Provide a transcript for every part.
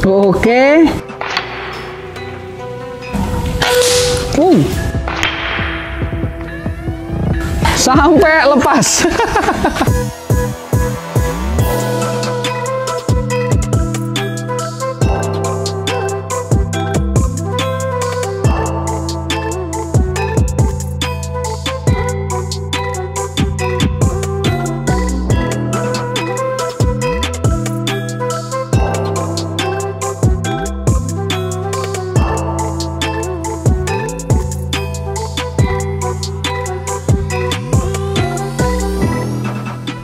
Oke. Sampai lepas.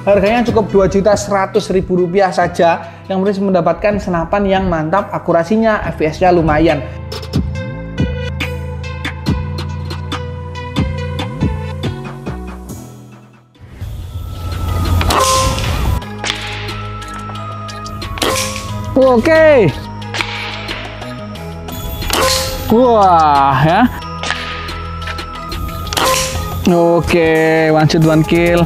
Harganya cukup Rp2.100.000 saja, yang bisa mendapatkan senapan yang mantap, akurasinya, FPS-nya lumayan. Oke. Wah, ya. Oke, one shot one kill.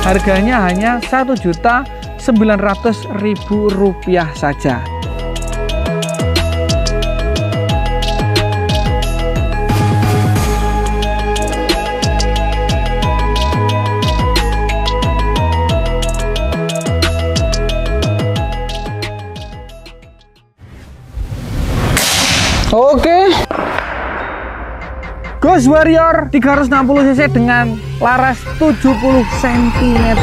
Harganya hanya Rp1.900.000 saja. Oke. Ghost Warrior 360 cc dengan laras 70 cm.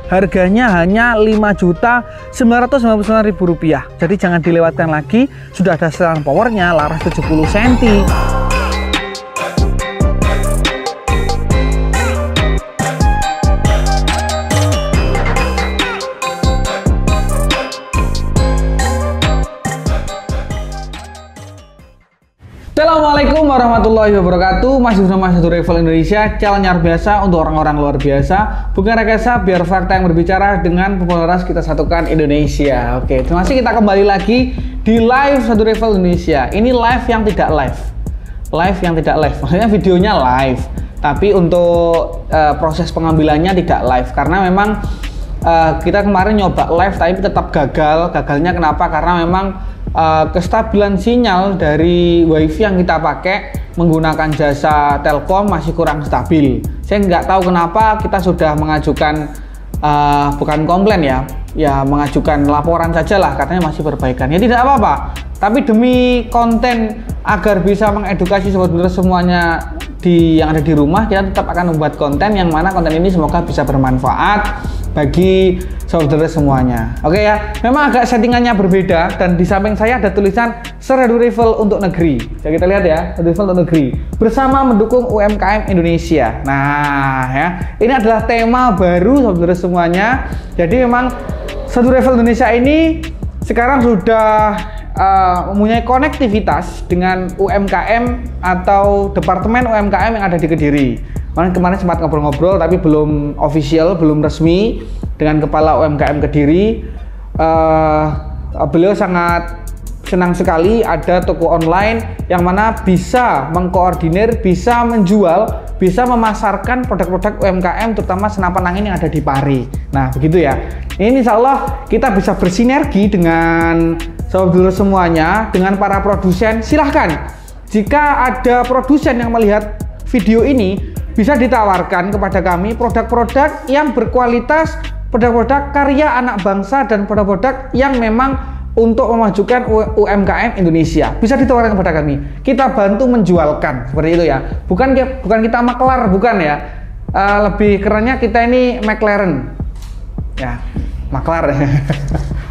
Harganya hanya Rp5.999.000. Jadi jangan dilewatkan lagi, sudah ada setelan powernya, laras 70 cm. Assalamualaikum warahmatullahi wabarakatuh. Masih bersama Satu Rifle Indonesia, channel yang biasa untuk orang-orang luar biasa. Bukan rekayasa, biar fakta yang berbicara, dengan popularitas kita satukan Indonesia. Oke, terima kasih, kita kembali lagi di live Satu Rifle Indonesia. Ini live yang tidak live. Live yang tidak live, maksudnya videonya live, tapi untuk proses pengambilannya tidak live. Karena memang kita kemarin nyoba live tapi tetap gagal. Gagalnya kenapa? Karena memang kestabilan sinyal dari wifi yang kita pakai menggunakan jasa Telkom masih kurang stabil. Saya nggak tahu kenapa, kita sudah mengajukan bukan komplain ya mengajukan laporan saja lah, katanya masih perbaikan. Ya tidak apa-apa, tapi demi konten agar bisa mengedukasi saudara semuanya yang ada di rumah, kita tetap akan membuat konten yang mana konten ini semoga bisa bermanfaat bagi saudara semuanya. Oke ya, memang agak settingannya berbeda, dan di samping saya ada tulisan Satu Rifle untuk negeri. Jadi kita lihat ya, Satu Rifle untuk negeri bersama mendukung UMKM Indonesia. Nah ya, ini adalah tema baru saudara semuanya. Jadi memang Satu Rifle Indonesia ini sekarang sudah mempunyai konektivitas dengan UMKM atau Departemen UMKM yang ada di Kediri. Kemarin sempat ngobrol-ngobrol tapi belum official, belum resmi dengan Kepala UMKM Kediri. Beliau sangat senang sekali ada toko online yang mana bisa mengkoordinir, bisa menjual, bisa memasarkan produk-produk UMKM, terutama senapan angin yang ada di Pare. Nah begitu ya. Ini insya Allah kita bisa bersinergi dengan saudara semuanya, dengan para produsen. Silahkan, jika ada produsen yang melihat video ini, bisa ditawarkan kepada kami produk-produk yang berkualitas, produk-produk karya anak bangsa, dan produk-produk yang memang untuk memajukan UMKM Indonesia. Bisa ditawarkan kepada kami. Kita bantu menjualkan seperti itu ya. Bukan kita maklar, bukan ya. Lebih kerennya kita ini McLaren. Ya, maklar ya.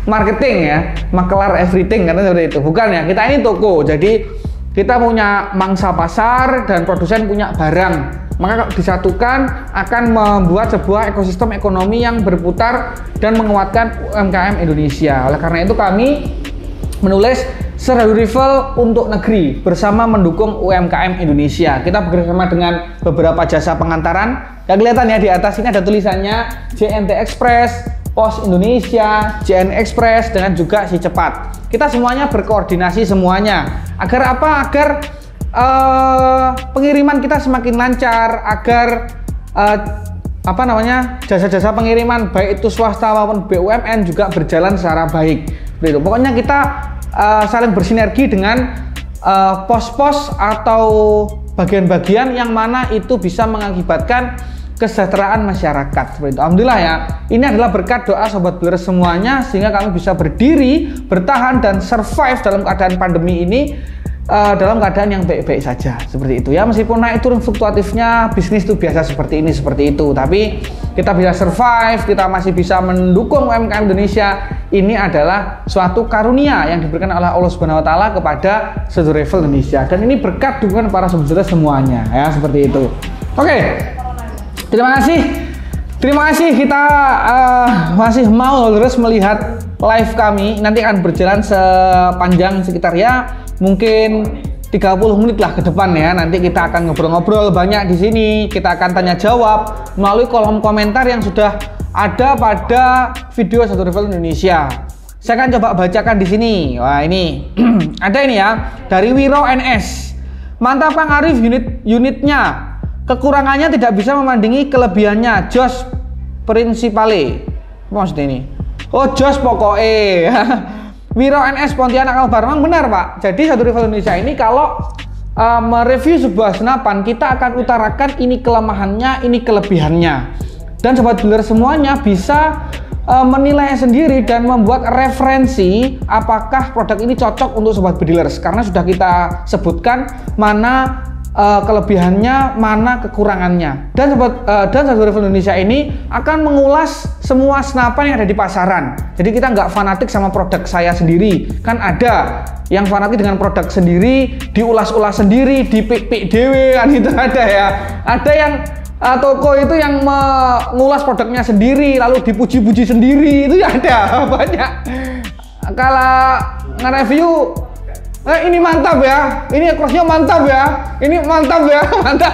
Marketing ya, maklar everything kan seperti itu. Bukan ya. Kita ini toko. Jadi kita punya mangsa pasar dan produsen punya barang. Maka disatukan akan membuat sebuah ekosistem ekonomi yang berputar dan menguatkan UMKM Indonesia. Oleh karena itu kami menulis Serdadu Rival untuk negeri bersama mendukung UMKM Indonesia. Kita bekerjasama dengan beberapa jasa pengantaran. Ya kelihatan ya di atas ini ada tulisannya JNT Express, Pos Indonesia, JN Express dengan juga Si Cepat. Kita semuanya berkoordinasi semuanya. Agar apa? Agar pengiriman kita semakin lancar, agar jasa-jasa pengiriman baik itu swasta maupun BUMN juga berjalan secara baik. Begitu. Pokoknya kita saling bersinergi dengan pos-pos atau bagian-bagian yang mana itu bisa mengakibatkan kesejahteraan masyarakat. Seperti itu. Alhamdulillah ya, ini adalah berkat doa Sobat Builders semuanya sehingga kami bisa berdiri, bertahan dan survive dalam keadaan pandemi ini. Dalam keadaan yang baik-baik saja seperti itu ya, meskipun naik turun fluktuatifnya bisnis itu biasa seperti ini seperti itu, tapi kita bisa survive, kita masih bisa mendukung UMKM Indonesia. Ini adalah suatu karunia yang diberikan oleh Allah Subhanahu Wa Taala kepada Serdadu Rival Indonesia, dan ini berkat dukungan para saudara semuanya ya seperti itu. Oke, terima kasih kita masih mau terus melihat live kami. Nanti akan berjalan sepanjang sekitar ya mungkin 30 menit lah ke depan ya. Nanti kita akan ngobrol-ngobrol banyak di sini. Kita akan tanya jawab melalui kolom komentar yang sudah ada pada video Serdadu Rival Indonesia. Saya akan coba bacakan di sini. Wah, ini ada ini ya dari Wiro NS. Mantap Kang Arif, unitnya kekurangannya tidak bisa memandingi kelebihannya. Jos Principale. Apa maksudnya ini? Oh, jos pokoknya. Wiro NS Pontianak Kalbar, benar Pak. Jadi Serdadu Rival Indonesia ini kalau mereview sebuah senapan, kita akan utarakan ini kelemahannya, ini kelebihannya. Dan Sobat Builders semuanya bisa menilai sendiri dan membuat referensi apakah produk ini cocok untuk Sobat Builders, karena sudah kita sebutkan mana kelebihannya, mana kekurangannya. Dan Serdadu Rival Indonesia ini akan mengulas semua senapan yang ada di pasaran. Jadi kita nggak fanatik sama produk saya sendiri. Kan ada yang fanatik dengan produk sendiri, diulas-ulas sendiri, dipik-pik dewe, kan itu ada ya. Ada yang toko itu yang mengulas produknya sendiri, lalu dipuji-puji sendiri, itu ya ada banyak. Kalau nge-review ini mantap ya, ini crossnya mantap ya, ini mantap ya, mantap.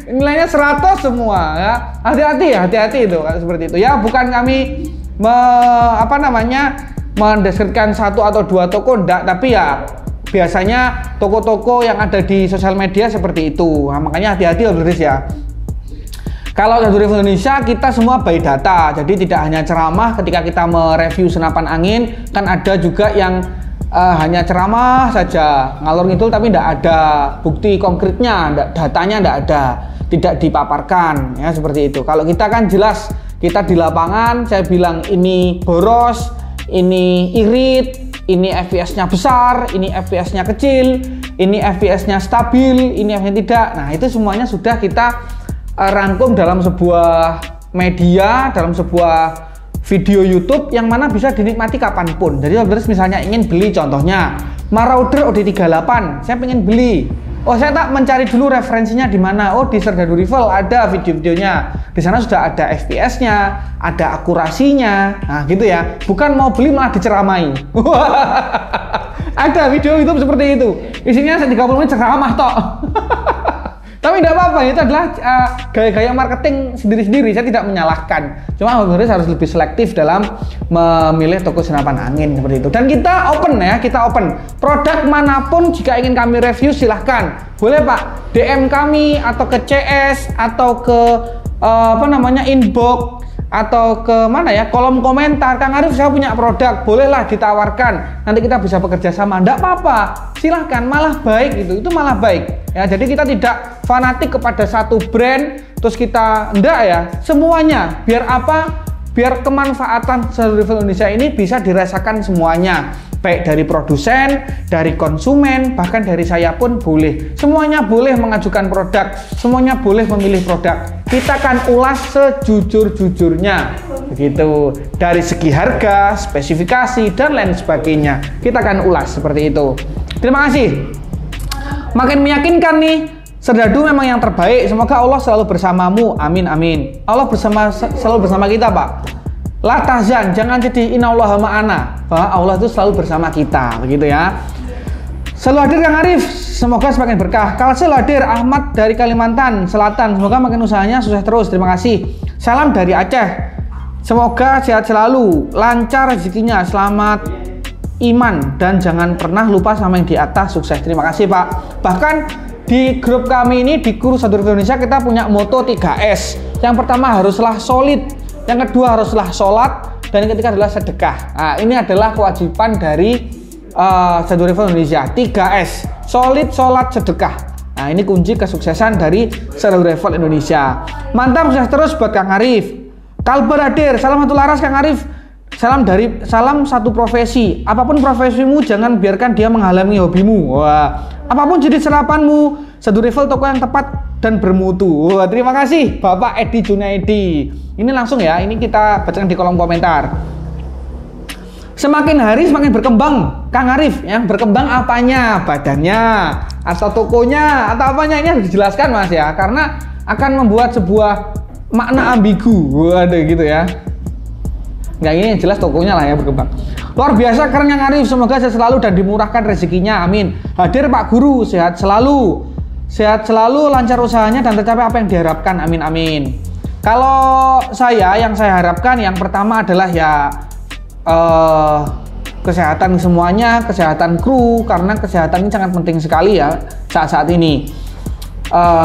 Nilainya 100 semua ya. Hati-hati ya, hati-hati itu seperti itu ya. Bukan kami mendeskripsikan satu atau dua toko, enggak, tapi ya biasanya toko-toko yang ada di sosial media seperti itu. Nah, makanya hati-hati Builders ya. Kalau Serdadu Rival Indonesia kita semua by data, jadi tidak hanya ceramah ketika kita mereview senapan angin, kan ada juga yang hanya ceramah saja, ngalor ngidul, tapi tidak ada bukti konkretnya, datanya tidak ada, tidak dipaparkan ya seperti itu. Kalau kita kan jelas, kita di lapangan, saya bilang ini boros, ini irit, ini FPS-nya besar, ini FPS-nya kecil, ini FPS-nya stabil, ini FPS-nya tidak. Nah, itu semuanya sudah kita rangkum dalam sebuah media, dalam sebuah video YouTube yang mana bisa dinikmati kapanpun. Jadi Builders misalnya ingin beli, contohnya Marauder OD38, saya pengen beli. Oh, saya tak mencari dulu referensinya di mana. Oh, di Serdadu Rival ada video-videonya. Di sana sudah ada FPS-nya, ada akurasinya. Nah, gitu ya. Bukan mau beli malah diceramai. Ada video YouTube seperti itu. Isinya 30 menit ceramah tok. Tapi tidak apa-apa, itu adalah gaya-gaya marketing sendiri-sendiri. Saya tidak menyalahkan. Cuma Builders harus lebih selektif dalam memilih toko senapan angin seperti itu. Dan kita open ya, kita open. Produk manapun jika ingin kami review silahkan. Boleh Pak, DM kami atau ke CS atau ke inbox atau ke mana ya, kolom komentar. Kang Arif, saya punya produk, bolehlah ditawarkan, nanti kita bisa bekerja sama. Nggak apa-apa, silahkan, malah baik itu malah baik ya. Jadi kita tidak fanatik kepada satu brand terus kita enggak ya, semuanya biar apa, biar kemanfaatan Shadow Rival Indonesia ini bisa dirasakan semuanya, baik dari produsen, dari konsumen, bahkan dari saya pun boleh. Semuanya boleh mengajukan produk, semuanya boleh memilih produk. Kita akan ulas sejujur-jujurnya, begitu. Dari segi harga, spesifikasi, dan lain sebagainya. Kita akan ulas seperti itu. Terima kasih. Makin meyakinkan nih, Serdadu memang yang terbaik. Semoga Allah selalu bersamamu. Amin amin. Allah selalu bersama kita, Pak. La tahzan, jangan jadi innallaha ma'ana, bahwa Allah itu selalu bersama kita, begitu ya. Selalu hadir Kang Arif, semoga semakin berkah. Kalsel hadir, Ahmad dari Kalimantan Selatan, semoga makin usahanya sukses terus. Terima kasih. Salam dari Aceh. Semoga sehat selalu, lancar rezekinya, selamat iman, dan jangan pernah lupa sama yang di atas. Sukses. Terima kasih, Pak. Bahkan di grup kami ini, di Guru Shadow Rival Indonesia, kita punya moto 3S. Yang pertama haruslah solid, yang kedua haruslah sholat, dan yang ketiga adalah sedekah. Nah, ini adalah kewajiban dari Shadow Rival Indonesia. 3S, solid, sholat, sedekah. Nah, ini kunci kesuksesan dari Shadow Rival Indonesia. Mantap, sukses terus buat Kang Arif. Kalbar hadir, salam satu laras Kang Arif. Salam satu profesi. Apapun profesimu, jangan biarkan dia menghalangi hobimu. Wah, apapun jenis serapanmu, Shadow Rival toko yang tepat dan bermutu. Wah, terima kasih Bapak Edi Junaidi. Ini langsung ya, ini kita bacakan di kolom komentar. Semakin hari semakin berkembang, Kang Arif. Yang berkembang apanya? Badannya, atau tokonya, atau apanya? Ini harus dijelaskan, Mas ya, karena akan membuat sebuah makna ambigu. Waduh, gitu ya. Nggak, ini jelas tokonya lah ya berkembang. Luar biasa keren Kang Arif, semoga sehat selalu dan dimurahkan rezekinya, amin. Hadir Pak Guru, sehat selalu, lancar usahanya dan tercapai apa yang diharapkan, amin amin. Kalau yang saya harapkan yang pertama adalah ya kesehatan semuanya, kesehatan kru, karena kesehatan ini sangat penting sekali ya saat ini.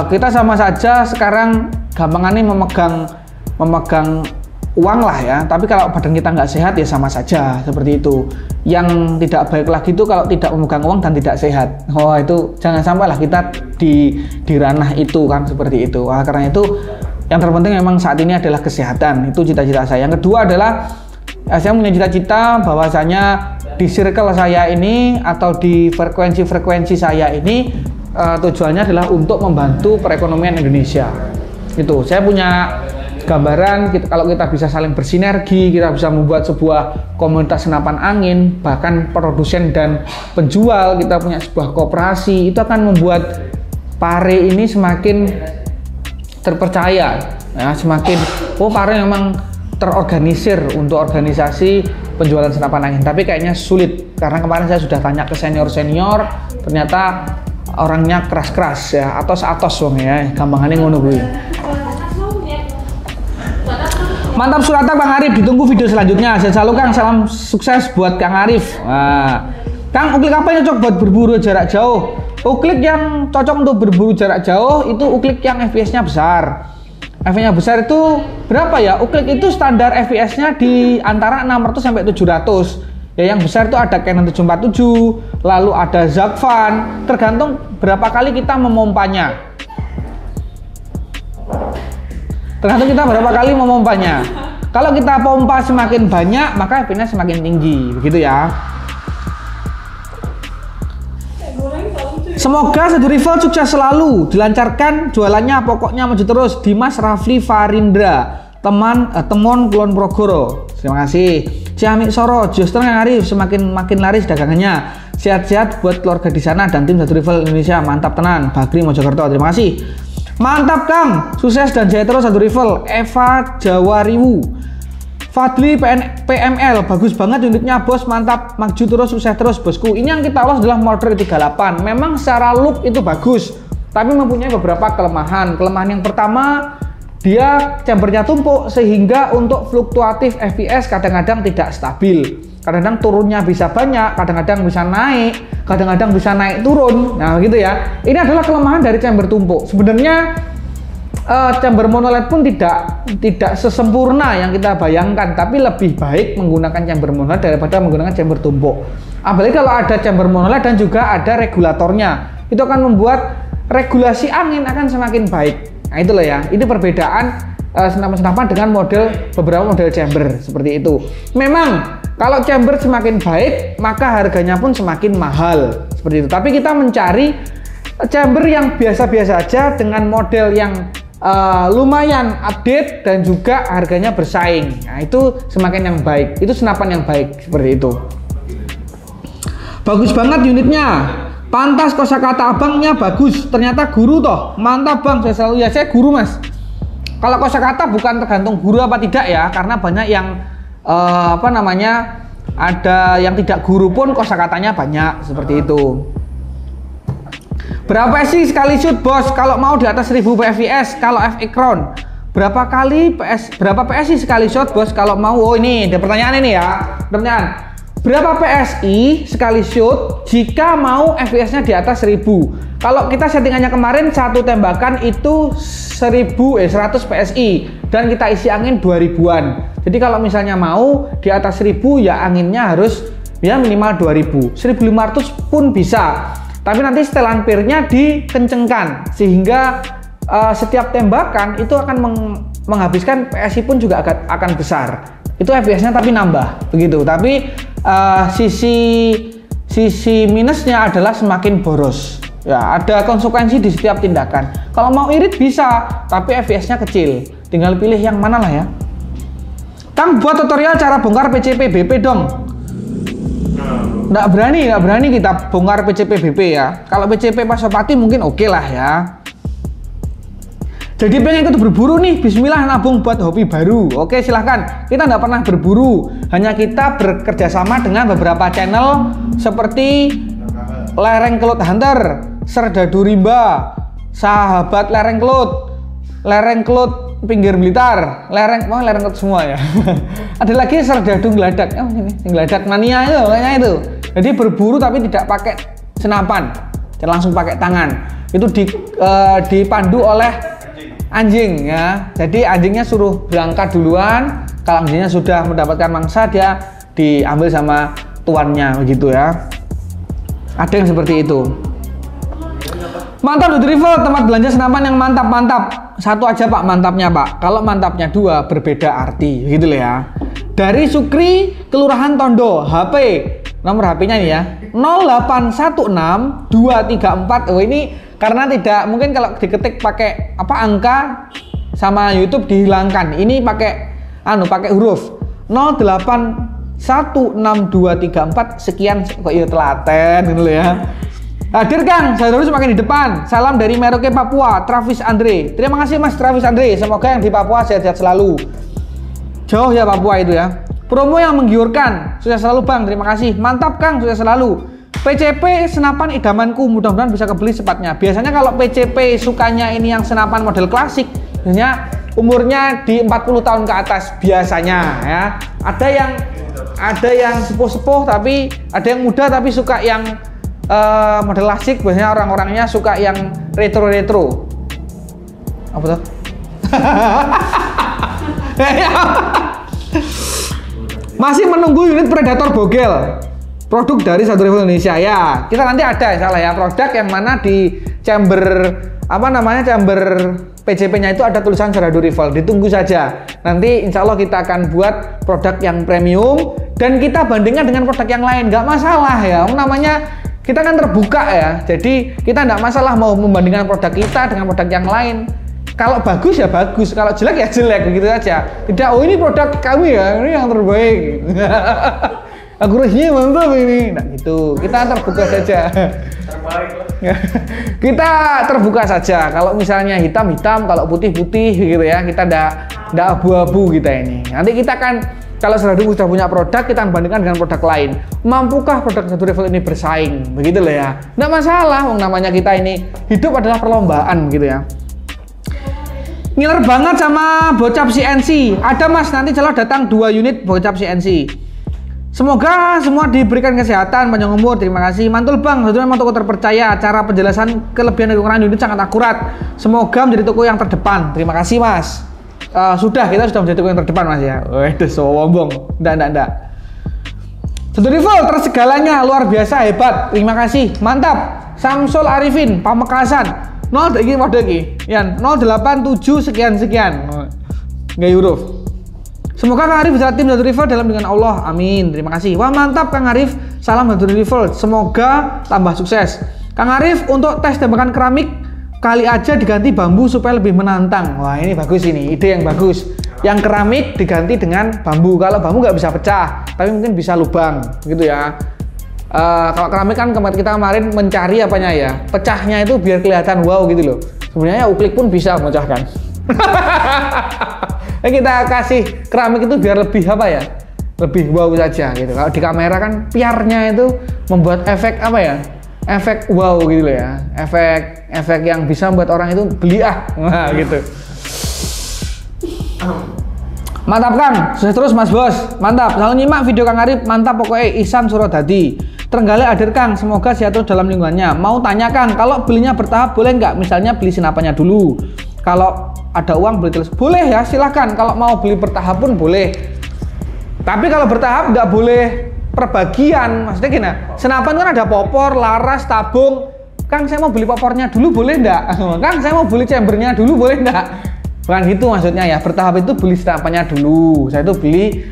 Kita sama saja sekarang gampangannya memegang uang lah ya, tapi kalau badan kita nggak sehat ya sama saja seperti itu. Yang tidak baik lagi itu kalau tidak memegang uang dan tidak sehat. Oh, itu jangan sampai lah kita di ranah itu kan, seperti itu. Karena itu yang terpenting memang saat ini adalah kesehatan. Itu cita-cita saya. Yang kedua adalah saya punya cita-cita bahwasanya di circle saya ini atau di frekuensi saya ini tujuannya adalah untuk membantu perekonomian Indonesia. Itu saya punya gambaran kalau kita bisa saling bersinergi, kita bisa membuat sebuah komunitas senapan angin, bahkan produsen dan penjual, kita punya sebuah koperasi, itu akan membuat Pare ini semakin terpercaya ya, semakin Pare memang terorganisir untuk organisasi penjualan senapan angin. Tapi kayaknya sulit karena kemarin saya sudah tanya ke senior ternyata orangnya keras ya, atos wong ya, gampangannya ngono kuwi. Mantap Surata Kang Arif, ditunggu video selanjutnya. Sehat selalu Kang, salam sukses buat Kang Arif. Nah, Kang, uklik apa yang cocok buat berburu jarak jauh? Uklik yang cocok untuk berburu jarak jauh itu uklik yang FPS-nya besar. FPS-nya besar itu berapa ya? Uklik itu standar FPS-nya di antara 600 sampai 700. Ya, yang besar itu ada Canon 747, lalu ada Zakvan, tergantung berapa kali kita memompanya. Tergantung kita berapa kali memompanya. Kalau kita pompa semakin banyak, maka FPS-nya semakin tinggi, begitu ya. Semoga Shadow Rival sukses selalu, dilancarkan jualannya, pokoknya maju terus. Dimas Rafli Farindra, Temon Kulon Progoro. Terima kasih. Ciamik Soro, Joster Kang Arif, makin laris dagangannya. Sehat-sehat buat keluarga di sana dan tim Shadow Rival Indonesia, mantap tenan. Bagri Mojokerto, terima kasih. Mantap Kang, sukses dan jaya terus Shadow Rival. Eva Jawariwu, Fadli PML, bagus banget unitnya bos, mantap, maju terus, sukses terus bosku. Ini yang kita ulas adalah Mordor 38. Memang secara look itu bagus, tapi mempunyai beberapa kelemahan. Kelemahan yang pertama, dia chambernya tumpuk sehingga untuk fluktuatif FPS kadang-kadang tidak stabil. Kadang-kadang turunnya bisa banyak, kadang-kadang bisa naik, kadang-kadang bisa naik turun. Nah, gitu ya. Ini adalah kelemahan dari chamber tumpuk. Sebenarnya chamber monolith pun tidak sesempurna yang kita bayangkan, tapi lebih baik menggunakan chamber monolith daripada menggunakan chamber tumpuk. Apalagi kalau ada chamber monolith dan juga ada regulatornya. Itu akan membuat regulasi angin akan semakin baik. Nah, itulah ya. Ini perbedaan senapan-senapan dengan beberapa model chamber seperti itu. Memang kalau chamber semakin baik maka harganya pun semakin mahal seperti itu. Tapi kita mencari chamber yang biasa-biasa aja dengan model yang lumayan update dan juga harganya bersaing. Nah, itu semakin yang baik. Itu senapan yang baik seperti itu. Bagus banget unitnya. Pantas kosakata abangnya bagus. Ternyata guru toh. Mantap bang. Saya guru mas. Kalau kosakata bukan tergantung guru apa tidak ya, karena banyak yang ada yang tidak guru pun kosakatanya banyak seperti itu. Berapa sih sekali shoot bos? Kalau mau di atas 1000 fps, kalau FX crown. Berapa PSI sekali shot bos? Kalau mau, oh ini ada pertanyaan ini ya. Pertanyaan. Berapa PSI sekali shoot jika mau FPS-nya di atas 1000? Kalau kita settingannya kemarin satu tembakan itu 100 PSI dan kita isi angin 2000-an. Jadi kalau misalnya mau di atas 1000 ya anginnya harus ya minimal 2000. 1500 pun bisa. Tapi nanti setelan pirnya dikencengkan sehingga setiap tembakan itu akan menghabiskan PSI pun juga akan besar. Itu FPS-nya tapi nambah begitu. Tapi sisi minusnya adalah semakin boros. Ya, ada konsekuensi di setiap tindakan. Kalau mau irit bisa, tapi FPS-nya kecil. Tinggal pilih yang mana lah ya. Kang, buat tutorial cara bongkar PCP BP dong. Nggak berani kita bongkar PCP BP ya. Kalau PCP Pasopati mungkin oke lah ya. Jadi pengen ikut berburu nih, bismillah nabung buat hobi baru. Oke silahkan, kita nggak pernah berburu. Hanya kita bekerja sama dengan beberapa channel seperti Lereng Kelut Hunter, Serdadu Rimba, Sahabat Lereng Kelut Pinggir Blitar, Lereng Kelut semua ya. Ada lagi Serdadu Ngeladak, ini Ngeladak Mania itu kayaknya itu. Jadi berburu tapi tidak pakai senapan, langsung pakai tangan. Itu dipandu oleh anjing ya. Jadi anjingnya suruh berangkat duluan. Kalau anjingnya sudah mendapatkan mangsa, dia diambil sama tuannya begitu ya. Ada yang seperti itu. Mantap Duty Rifle, tempat belanja senapan yang mantap. Satu aja pak mantapnya pak. Kalau mantapnya dua berbeda arti gitu loh ya. Dari Sukri, Kelurahan Tondo, HP. Nomor HP-nya nih ya. 0816 234. Oh ini karena tidak mungkin kalau diketik pakai angka sama YouTube dihilangkan. Ini pakai huruf 08162344 sekian kok iya telaten gitu ya. Hadir Kang, saya terus makin di depan. Salam dari Merauke Papua, Travis Andre. Terima kasih Mas Travis Andre. Semoga yang di Papua sehat-sehat selalu. Jauh ya Papua itu ya. Promo yang menggiurkan. Sukses selalu Bang, terima kasih. Mantap Kang, sukses selalu. PCP senapan idamanku, mudah-mudahan bisa kebeli sepatnya. Biasanya kalau PCP sukanya ini yang senapan model klasik, biasanya umurnya di 40 tahun ke atas biasanya ya. Ada yang sepuh-sepuh tapi ada yang muda tapi suka yang model klasik. Biasanya orang-orangnya suka yang retro-retro. Apa tuh? Masih menunggu unit Predator Bogel. Produk dari Satu Rifle Indonesia ya. Kita nanti ada salah ya produk yang mana di chamber chamber PCP-nya itu ada tulisan Serdadu Rifle. Ditunggu saja. Nanti insya Allah kita akan buat produk yang premium dan kita bandingkan dengan produk yang lain. Nggak masalah ya. Namanya kita kan terbuka ya. Jadi kita nggak masalah mau membandingkan produk kita dengan produk yang lain. Kalau bagus ya bagus, kalau jelek ya jelek begitu aja. Tidak, oh ini produk kami ya, ini yang terbaik. Akurasinya mantap ini. Nah itu kita terbuka saja. Kita terbuka saja. Kalau misalnya hitam-hitam, kalau putih-putih gitu ya. Kita ndak abu-abu kita ini. Nanti kita kan kalau Serdadu sudah punya produk, kita bandingkan dengan produk lain. Mampukah produk Satu Rifle ini bersaing? Begitu loh ya. Nggak masalah, namanya kita ini hidup adalah perlombaan gitu ya. Ngiler banget sama bocap CNC. Ada mas, nanti jelas datang 2 unit bocap CNC. Semoga semua diberikan kesehatan, panjang umur. Terima kasih. Mantul bang, itu memang toko terpercaya. Cara penjelasan kelebihan dan kekurangan unit sangat akurat. Semoga menjadi toko yang terdepan. Terima kasih mas. Kita sudah menjadi toko yang terdepan mas ya. Waduh, sombong. Nggak. Satu Rifle tersegalanya luar biasa hebat. Terima kasih. Mantap. Samsul Arifin, Pamekasan. 0 iki model iki. Yan 087 sekian. nggak huruf. Semoga Kang Arif bisa tim Satu Rival dalam dengan Allah. Amin. Terima kasih. Wah mantap Kang Arif. Salam Satu Rival. Semoga tambah sukses. Kang Arif untuk tes tembakan keramik kali aja diganti bambu supaya lebih menantang. Wah ini bagus ini. Ide yang bagus. Yang keramik diganti dengan bambu. Kalau bambu nggak bisa pecah, tapi mungkin bisa lubang, gitu ya. Kalau keramik kan kita kemarin mencari apanya ya, pecahnya itu biar kelihatan wow gitu loh. Sebenarnya uklik pun bisa memecahkan. Kita kasih keramik itu biar lebih apa ya, lebih wow saja gitu. Kalau di kamera kan piarnya itu membuat efek apa ya, efek wow gitu loh ya, efek yang bisa membuat orang itu beli nah gitu. Mantap Kang, sukses terus Mas Bos. Mantap, selalu nyimak video Kang Arif. Mantap pokoknya. Ihsan Surodadi. Trenggalek hadir Kang, semoga sehat terus dalam lingkungannya. Mau tanya Kang, kalau belinya bertahap boleh nggak? Misalnya beli senapannya dulu. Kalau ada uang beli terus, boleh ya, silahkan. Kalau mau beli bertahap pun boleh. Tapi kalau bertahap nggak boleh perbagian. Maksudnya gini, senapan kan ada popor, laras, tabung. Kang saya mau beli popornya dulu boleh nggak? Kang saya mau beli chambernya dulu boleh nggak? Bukan gitu maksudnya ya. Bertahap itu beli senapannya dulu. Saya itu beli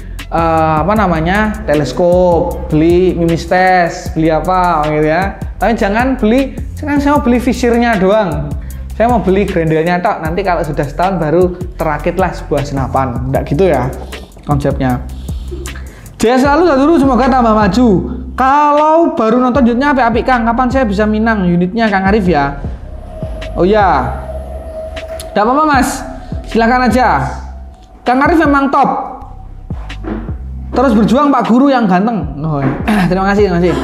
teleskop, beli mimis tes, beli apa gitu ya. Tapi jangan beli, saya mau beli visirnya doang. Saya mau beli grendelnya tok, nanti kalau sudah setahun baru terakitlah sebuah senapan. Enggak gitu ya konsepnya. Jaya selalu dulu, semoga tambah maju. Kalau baru nonton unitnya api-api Kang, kapan saya bisa minang unitnya Kang Arif ya? Oh ya, enggak apa-apa Mas, silakan aja. Kang Arif memang top. Terus berjuang Pak Guru yang ganteng. Oh, terima kasih, terima kasih.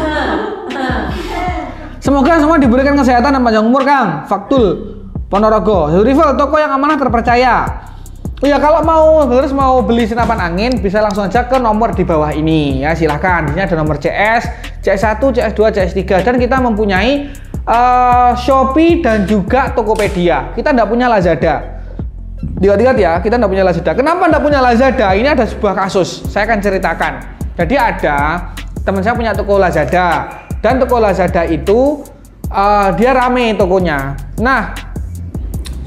Semoga semua diberikan kesehatan dan panjang umur Kang. Faktul Ponorogo. Satu Rival, toko yang amanah terpercaya. Oh ya, kalau mau beli senapan angin bisa langsung aja ke nomor di bawah ini ya, silahkan. Di sini ada nomor CS, CS1, CS2, CS3 dan kita mempunyai Shopee dan juga Tokopedia. Kita tidak punya Lazada. Lihat-lihat ya, kita tidak punya Lazada. Kenapa tidak punya Lazada? Ini ada sebuah kasus, saya akan ceritakan. Jadi ada teman saya punya toko Lazada dan toko Lazada itu dia rame tokonya. Nah,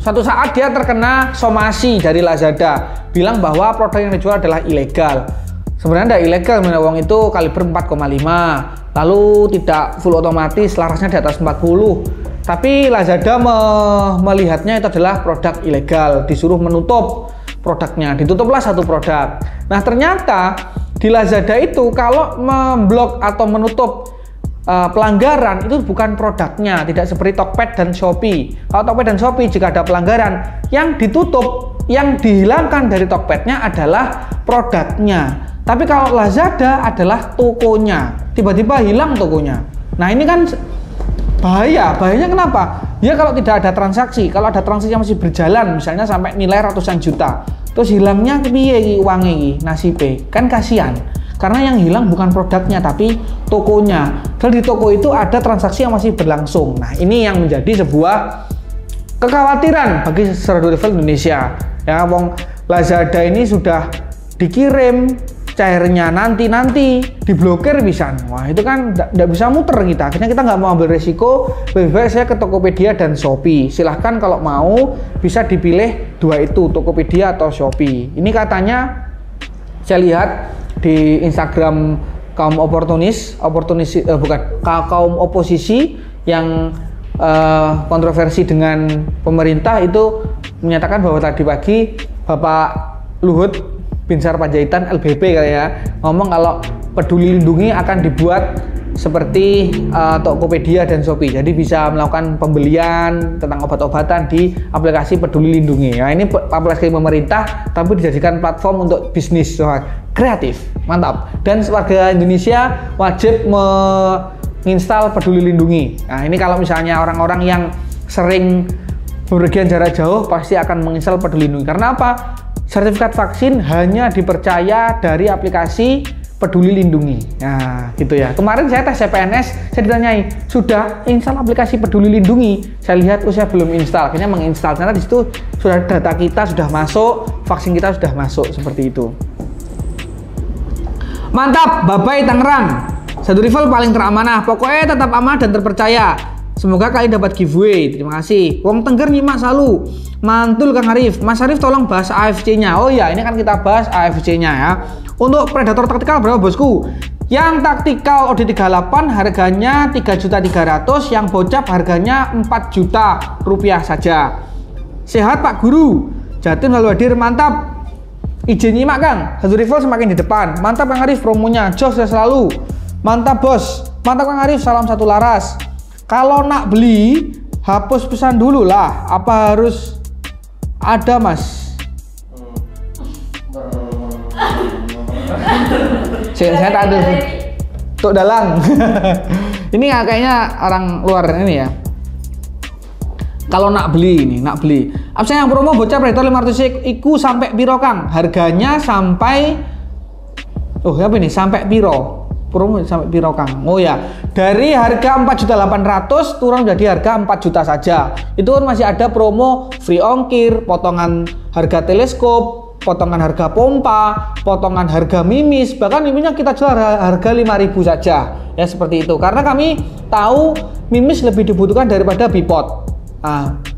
suatu saat dia terkena somasi dari Lazada, bilang bahwa produk yang dijual adalah ilegal. Sebenarnya tidak ilegal, uang itu kaliber 4,5, lalu tidak full otomatis, larasnya di atas 40. Tapi Lazada melihatnya itu adalah produk ilegal, disuruh menutup produknya, ditutuplah satu produk. Nah ternyata di Lazada itu kalau memblok atau menutup pelanggaran itu bukan produknya, tidak seperti Tokped dan Shopee. Kalau Tokped dan Shopee jika ada pelanggaran, yang ditutup, yang dihilangkan dari Tokpednya adalah produknya. Tapi kalau Lazada adalah tokonya, tiba-tiba hilang tokonya. Nah ini kan bahayanya kenapa? Ya kalau tidak ada transaksi, kalau ada transaksi yang masih berjalan, misalnya sampai nilai ratusan juta, terus hilangnya piye uangnya nasibe, kan kasihan. Karena yang hilang bukan produknya tapi tokonya. Dan di toko itu ada transaksi yang masih berlangsung. Nah ini yang menjadi sebuah kekhawatiran bagi Satu Rival Indonesia. Ya, wong Lazada ini sudah dikirim cairnya nanti diblokir bisa. Wah itu kan tidak bisa muter kita. Akhirnya kita nggak mau ambil resiko. Lebih baik saya ke Tokopedia dan Shopee. Silahkan kalau mau bisa dipilih dua itu, Tokopedia atau Shopee. Ini katanya saya lihat di Instagram kaum kaum oposisi yang kontroversi dengan pemerintah itu menyatakan bahwa tadi pagi Bapak Luhut Binsar Panjaitan LBP kali ya ngomong kalau Peduli Lindungi akan dibuat seperti Tokopedia dan Shopee, jadi bisa melakukan pembelian tentang obat-obatan di aplikasi Peduli Lindungi. Nah ini aplikasi pemerintah tapi dijadikan platform untuk bisnis, kreatif, mantap. Dan warga Indonesia wajib menginstal Peduli Lindungi. Nah ini kalau misalnya orang-orang yang sering bepergian jarak jauh pasti akan menginstal Peduli Lindungi. Karena apa? Sertifikat vaksin hanya dipercaya dari aplikasi Peduli Lindungi. Nah, gitu ya. Kemarin saya tes CPNS, saya ditanyai, "Sudah install aplikasi Peduli Lindungi?" Saya lihat, saya belum install. Akhirnya menginstal. Karena di situ sudah data kita sudah masuk, vaksin kita sudah masuk, seperti itu. Mantap, Babai Tangerang. Satu Rival paling teramanah. Pokoknya tetap amanah dan terpercaya. Semoga kalian dapat giveaway. Terima kasih. Wong Tengger nyimak selalu. Mantul Kang Arif. Mas Arif tolong bahas AFC-nya. Oh iya, ini kan kita bahas AFC-nya ya. Untuk Predator taktikal berapa bosku? Yang taktikal OD38 harganya 3.300.000, yang bocap harganya 4 juta rupiah saja. Sehat Pak Guru. Jatim selalu hadir, mantap. Izin nyimak Kang. Satu rival semakin di depan. Mantap Kang Arif, promonya jos ya selalu. Mantap bos. Mantap Kang Arif, salam satu laras. Kalau nak beli, hapus pesan dulu lah. Apa harus ada mas? Saya tak ada. Tuk dalang. Ini kayaknya orang luar ini ya. Kalau nak beli ini, nak beli. Absen yang promo bocah Predator 500 iku sampai piro Kang? Harganya sampai apa ini? Sampai piro? Promo sampai piro Kang? Oh ya, dari harga 4.800.000 turun jadi harga 4 juta saja. Itu kan masih ada promo free ongkir, potongan harga teleskop, potongan harga pompa, potongan harga mimis, bahkan mimisnya kita jual harga 5.000 saja. Ya seperti itu. Karena kami tahu mimis lebih dibutuhkan daripada bipod.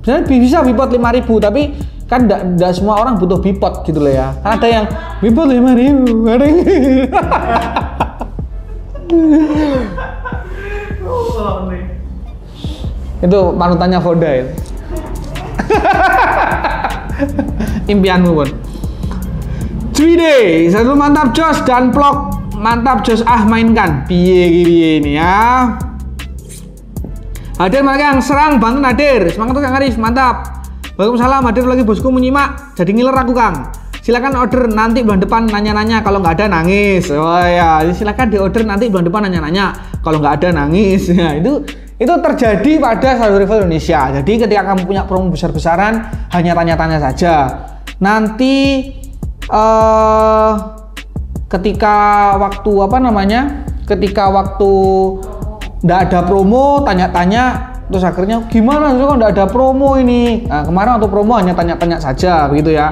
Sebenarnya bisa bipod 5.000, tapi kan enggak semua orang butuh bipod gitu loh ya. Ada yang bipod 5.000, ada yang itu panutannya Voda itu. Impianmu pun. Cuide, satu mantap jos dan vlog mantap jos mainkan. Piye ini ya. Hadir Kang, serang Banten hadir. Semangat Kang Arif, mantap. Waalaikumsalam, hadir lagi bosku menyimak. Jadi ngiler aku Kang. Silakan order nanti bulan depan nanya-nanya, kalau nggak ada nangis. Oh ya, silakan di order nanti bulan depan nanya-nanya, kalau nggak ada nangis. Ya, itu terjadi pada Shadow Rival Indonesia. Jadi ketika kamu punya promo besar-besaran, hanya tanya-tanya saja. Nanti ketika waktu ketika waktu nggak ada promo, tanya-tanya, terus akhirnya gimana kok nggak ada promo ini? Nah, kemarin waktu promo hanya tanya-tanya saja, begitu ya.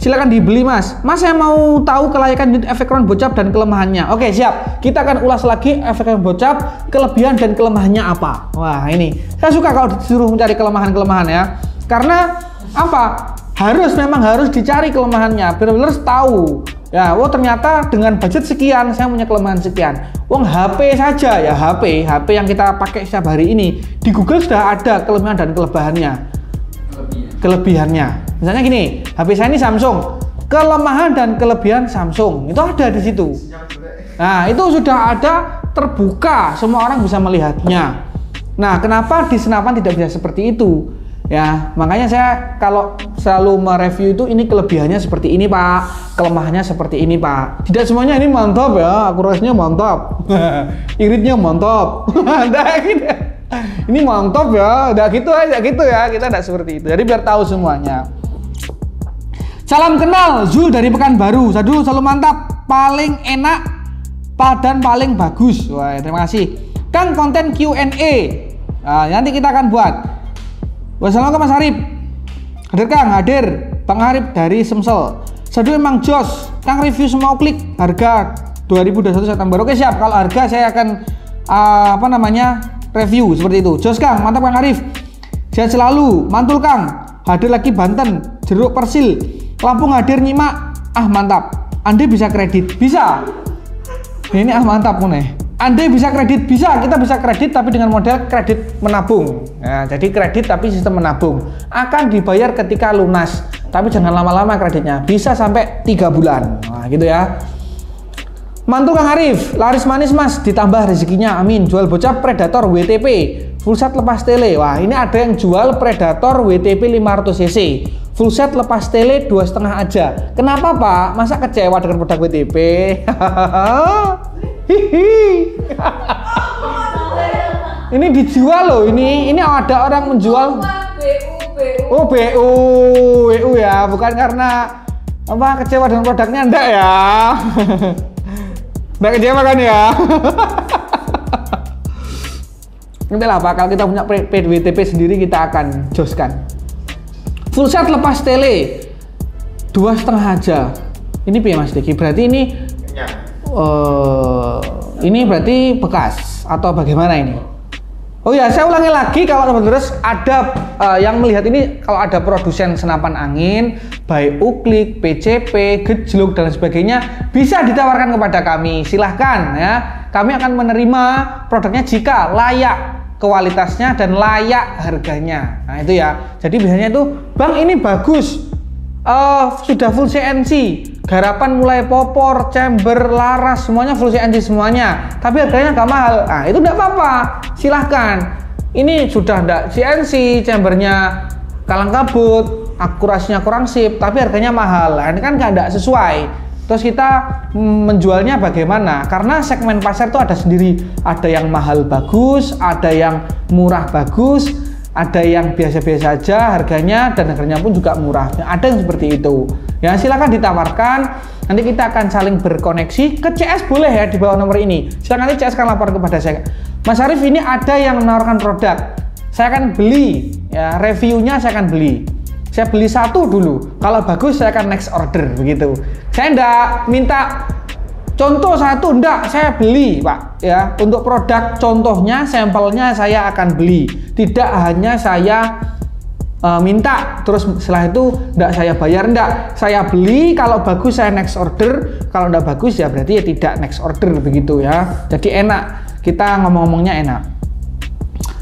Silakan dibeli mas. Mas saya mau tahu kelayakan unit efek round bocap dan kelemahannya. Oke siap. Kita akan ulas lagi efek round bocap, kelebihan dan kelemahannya apa. Wah ini saya suka kalau disuruh mencari kelemahan-kelemahan ya. Karena apa? Memang harus dicari kelemahannya. Benar-benar tahu. Ya, ternyata dengan budget sekian saya punya kelemahan sekian. Wong HP saja ya, HP yang kita pakai setiap hari ini di Google sudah ada kelemahan dan kelebihannya. Misalnya gini, HP saya ini Samsung, kelemahan dan kelebihan Samsung itu ada di situ. Nah, itu sudah ada terbuka, semua orang bisa melihatnya. Nah, kenapa di senapan tidak bisa seperti itu? Ya, makanya saya kalau selalu mereview itu ini kelebihannya seperti ini Pak, kelemahannya seperti ini Pak. Tidak semuanya ini mantap ya, akurasinya mantap, iritnya mantap. Ini mantap ya, udah gitu aja gitu ya, kita tidak seperti itu. Jadi biar tahu semuanya. Salam kenal, Zul dari Pekanbaru. Sadu selalu mantap, paling enak, dan paling bagus. Wah, terima kasih. Kang konten Q&A. Nah, nanti kita akan buat. Wassalamualaikum Mas Arif. Hadir Kang, hadir. Bang Arif dari Semsel. Sadu emang jos. Kang review semua klik. Harga 2021 September. Oke siap. Kalau harga saya akan review seperti itu. Jos Kang, mantap Kang Arif. Sehat selalu. Mantul Kang. Hadir lagi Banten. Jeruk Persil. Lampung hadir nyimak. Mantap. Anda bisa kredit? Bisa. Ini mantap nih. Anda bisa kredit? Bisa. Kita bisa kredit tapi dengan model kredit menabung. Nah, jadi kredit tapi sistem menabung. Akan dibayar ketika lunas. Tapi jangan lama-lama kreditnya. Bisa sampai 3 bulan. Nah, gitu ya. Mantul Kang Arif, laris manis mas, ditambah rezekinya, amin. Jual bocap Predator WTP, full set lepas tele. Wah, ini ada yang jual Predator WTP 500cc, full set lepas tele 2,5 aja. Kenapa Pak? Masa kecewa dengan produk WTP? Ini dijual loh, ini ada orang menjual. Oh BU ya, bukan karena kecewa dengan produknya, enggak ya. Nggak kecewa kan ya? Nanti lah Pak, kalau kita punya WTP sendiri kita akan joskan. Full set lepas tele 2,5 aja. Ini piye Mas Diki? Berarti ini ini berarti bekas atau bagaimana ini? Oh ya, saya ulangi lagi kalau teman-teman ada yang melihat ini, kalau ada produsen senapan angin, baik uklik, PCP, gejluk dan sebagainya, bisa ditawarkan kepada kami. Silahkan ya, kami akan menerima produknya jika layak kualitasnya dan layak harganya. Nah itu ya. Jadi biasanya itu, Bang ini bagus, sudah full CNC, garapan mulai popor, chamber, laras, semuanya full CNC semuanya, tapi harganya nggak mahal. Nah itu nggak apa-apa, silahkan. Ini sudah nggak CNC, chambernya kalang kabut, akurasinya kurang sip, tapi harganya mahal. Nah, ini kan nggak sesuai. Terus kita menjualnya bagaimana? Karena segmen pasar itu ada sendiri, ada yang mahal bagus, ada yang murah bagus, ada yang biasa-biasa aja harganya, dan harganya pun juga murah. Ada yang seperti itu. Ya silakan ditawarkan. Nanti kita akan saling berkoneksi. Ke CS boleh ya, di bawah nomor ini. Silakan nanti CS akan lapor kepada saya. Mas Arif, ini ada yang menawarkan produk. Saya akan beli. Ya, reviewnya saya akan beli. Saya beli satu dulu. Kalau bagus saya akan next order begitu. Saya enggak minta contoh satu, enggak, saya beli Pak ya. Untuk produk contohnya, sampelnya saya akan beli. Tidak hanya saya minta terus setelah itu enggak saya bayar, enggak. Saya beli, kalau bagus saya next order, kalau enggak bagus ya berarti ya tidak next order begitu ya. Jadi enak, kita ngomong-ngomongnya enak.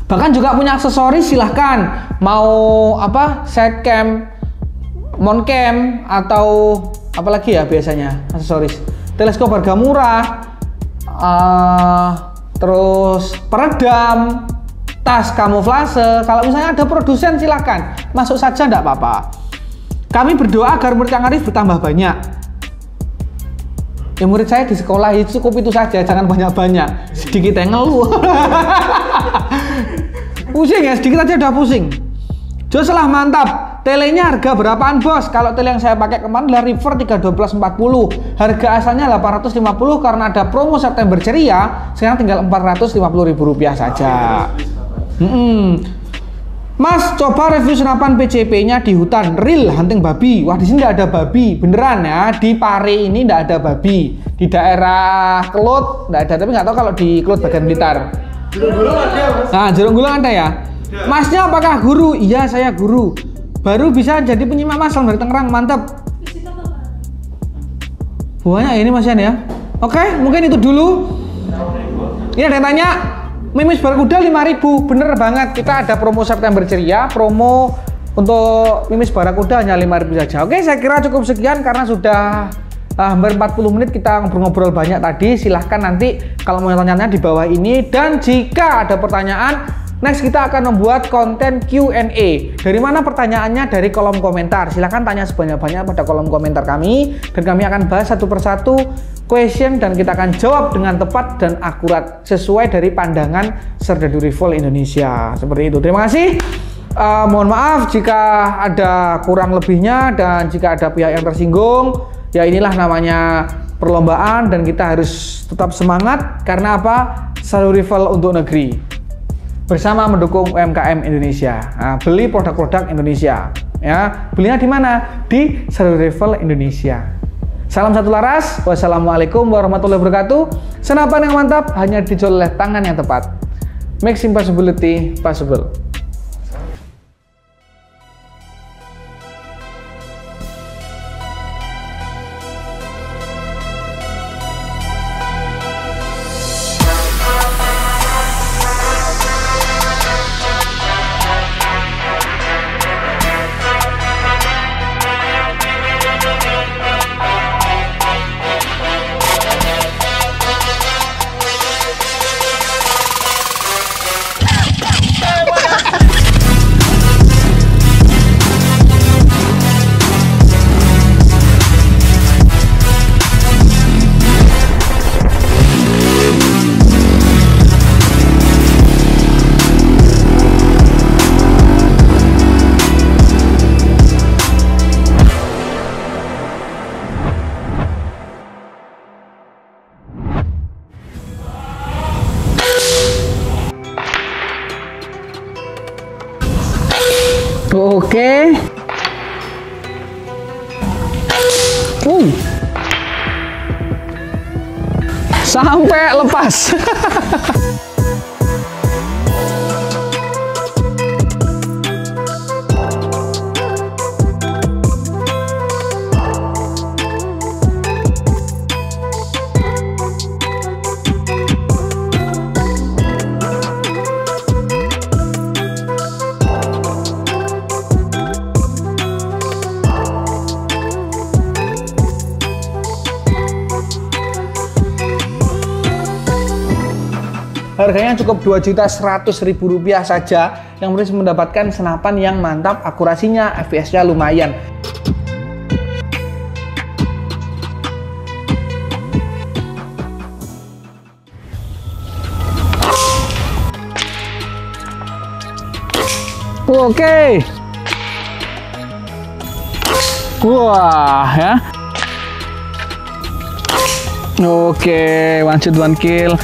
Bahkan juga punya aksesoris, silahkan. Mau apa, side cam, mount cam, atau apalagi ya biasanya aksesoris. Teleskop harga murah, terus peredam, tas kamuflase. Kalau misalnya ada produsen silahkan masuk saja, enggak apa-apa. Kami berdoa agar murid Kang Arif bertambah banyak. Ya murid saya di sekolah itu cukup itu saja, jangan banyak-banyak. Sedikit yang ngeluh. Pusing ya, sedikit aja udah pusing. Jos lah, mantap. Telenya harga berapaan bos? Kalau tele yang saya pakai kemarin adalah River 31240. Harga asalnya 850, karena ada promo September ceria, sekarang tinggal Rp450.000 saja. Mas, coba review senapan PCP-nya di hutan real hunting babi. Wah, di sini tidak ada babi, beneran ya. Di Pare ini tidak ada babi. Di daerah Kelut tidak ada, tapi nggak tahu kalau di Kelut bagian Blitar. Jeruk gulung ada, Mas. Nah, jeruk gulung ada ya. Masnya apakah guru? Iya, saya guru. Baru bisa jadi penyimak Mas dari Tangerang, mantap. Banyak ini Mas Yan ya. Oke, mungkin itu dulu. Ini ada yang tanya, Mimis Barakuda 5.000, bener banget. Kita ada promo September ceria, promo untuk Mimis Barakuda hanya 5.000 saja. Oke, saya kira cukup sekian karena sudah hampir 40 menit kita ngobrol-ngobrol banyak tadi. Silahkan nanti kalau mau tanya-tanya di bawah ini, dan jika ada pertanyaan, next kita akan membuat konten Q&A. Dari mana pertanyaannya? Dari kolom komentar. Silahkan tanya sebanyak-banyak pada kolom komentar kami, dan kami akan bahas satu persatu question, dan kita akan jawab dengan tepat dan akurat sesuai dari pandangan Serdadu Rifle Indonesia. Seperti itu. Terima kasih. Mohon maaf jika ada kurang lebihnya, dan jika ada pihak yang tersinggung. Ya inilah namanya perlombaan, dan kita harus tetap semangat. Karena apa? Serdadu Rifle untuk negeri, bersama mendukung UMKM Indonesia. Nah, beli produk-produk Indonesia. Ya, belinya di mana? Di Serdadu Rifle Indonesia. Salam satu laras. Wassalamualaikum warahmatullahi wabarakatuh. Senapan yang mantap hanya dijual oleh tangan yang tepat. Make impossibility possible. Oke. Sampai lepas. harganya cukup Rp2.100.000 saja, yang bisa mendapatkan senapan yang mantap, akurasinya, FPS-nya lumayan. Oke. Wah, ya. Oke, one shot one kill.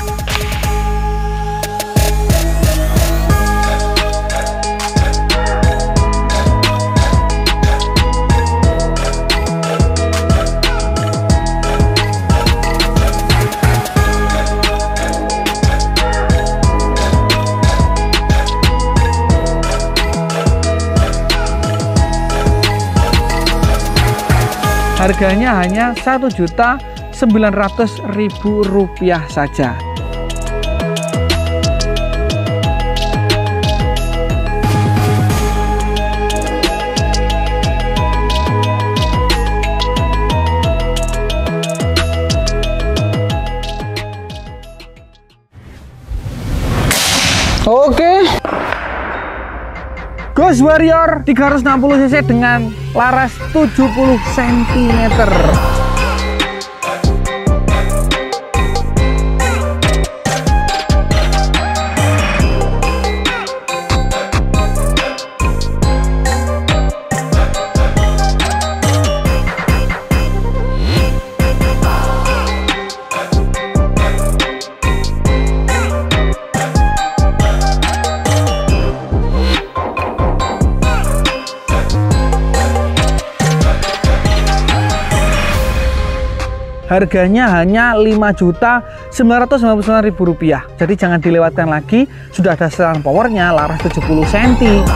Harganya hanya Rp1.900.000 saja. Oke. Ghost Warrior 360 cc dengan laras 70 cm. Harganya hanya Rp5.999.000. Jadi jangan dilewatkan lagi, sudah ada setelan powernya, laras 70 cm.